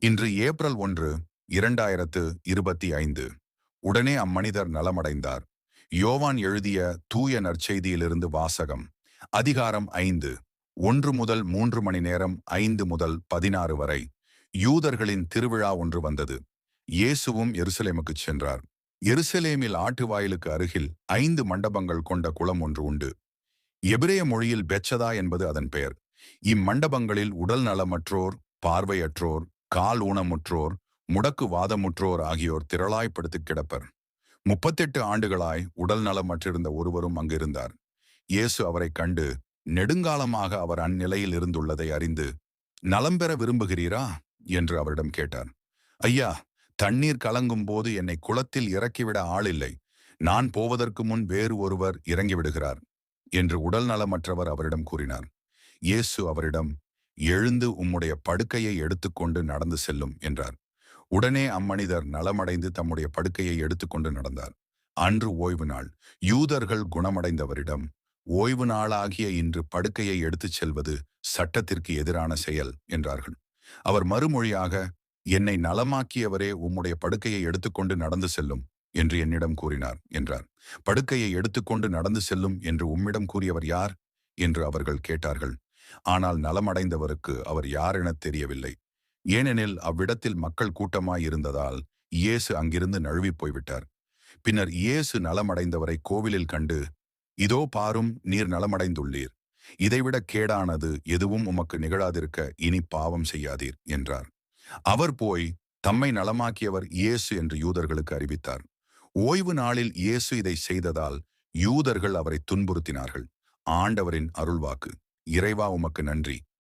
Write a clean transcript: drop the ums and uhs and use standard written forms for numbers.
இன்று ஏப்ரல் 1, 2025. உடனே அம்மனிதர் நலமடைந்தார். யோவான் எழுதிய தூய நற்செய்தியிலிருந்து வாசகம். அதிகாரம் 5. 1 முதல் 3 மணி நேரம் 5 முதல் 16 வரை. யூதர்களின் திருவிழா ஒன்று வந்தது. இயேசுவும் எருசலேமுக்குச் சென்றார். எருசலேமில் ஆட்டு வாயிலுக்கு அருகில் 5 மண்டபங்கள் கொண்ட குளம் ஒன்று உண்டு. எபிரேய மொழியில் பெத்சதா என்பது அதன் பெயர். இம்மண்டபங்களில் உடல் நலமற்றோர், பார்வையற்றோர், கால் ஊனமுற்றோர், முடக்கு வாதமுற்றோர் ஆகியோர் திரளாய்ப்படுத்திக் கிடப்பர். 38 ஆண்டுகளாய் உடல் நலமற்றிருந்த ஒருவரும் அங்கிருந்தார். இயேசு அவரைக் கண்டு, நெடுங்காலமாக அவர் அந்நிலையில் இருந்துள்ளதை அறிந்து, நலம் பெற விரும்புகிறீரா என்று அவரிடம் கேட்டார். ஐயா, தண்ணீர் கலங்கும் போது என்னை குளத்தில் இறக்கிவிட ஆளில்லை. நான் போவதற்கு முன் வேறு ஒருவர் இறங்கிவிடுகிறார் என்று உடல் நலமற்றவர் அவரிடம் கூறினார். இயேசு அவரிடம், எழுந்து உம்முடைய படுக்கையை எடுத்துக்கொண்டு நடந்து செல்லும் என்றார். உடனே அம்மனிதர் நலமடைந்து தம்முடைய படுக்கையை எடுத்துக்கொண்டு நடந்தார். அன்று ஓய்வு நாள். யூதர்கள் குணமடைந்தவரிடம், ஓய்வு நாளாகிய இன்று படுக்கையை எடுத்துச் செல்வது சட்டத்திற்கு எதிரான செயல் என்றார்கள். அவர் மறுமொழியாக, என்னை நலமாக்கியவரே உம்முடைய படுக்கையை எடுத்துக்கொண்டு நடந்து செல்லும் என்று என்னிடம் கூறினார் என்றார். படுக்கையை எடுத்துக்கொண்டு நடந்து செல்லும் என்று உம்மிடம் கூறியவர் யார் என்று அவர்கள் கேட்டார்கள். ஆனால் நலமடைந்தவருக்கு அவர் யார் எனத் தெரியவில்லை. ஏனெனில் அவ்விடத்தில் மக்கள் கூட்டமாய் இருந்ததால் இயேசு அங்கிருந்து நழுவிப் போய்விட்டார். பின்னர் இயேசு நலமடைந்தவரை கோவிலில் கண்டு, இதோ பாரும், நீர் நலமடைந்துள்ளீர். இதைவிட கேடானது எதுவும் உமக்கு நிகழாதிருக்க இனி பாவம் செய்யாதீர் என்றார். அவர் போய் தம்மை நலமாக்கியவர் இயேசு என்று யூதர்களுக்கு அறிவித்தார். ஓய்வு நாளில் இயேசு இதை செய்ததால் யூதர்கள் அவரை துன்புறுத்தினார்கள். ஆண்டவரின் அருள்வாக்கு. இறைவா, உமக்கு நன்றி.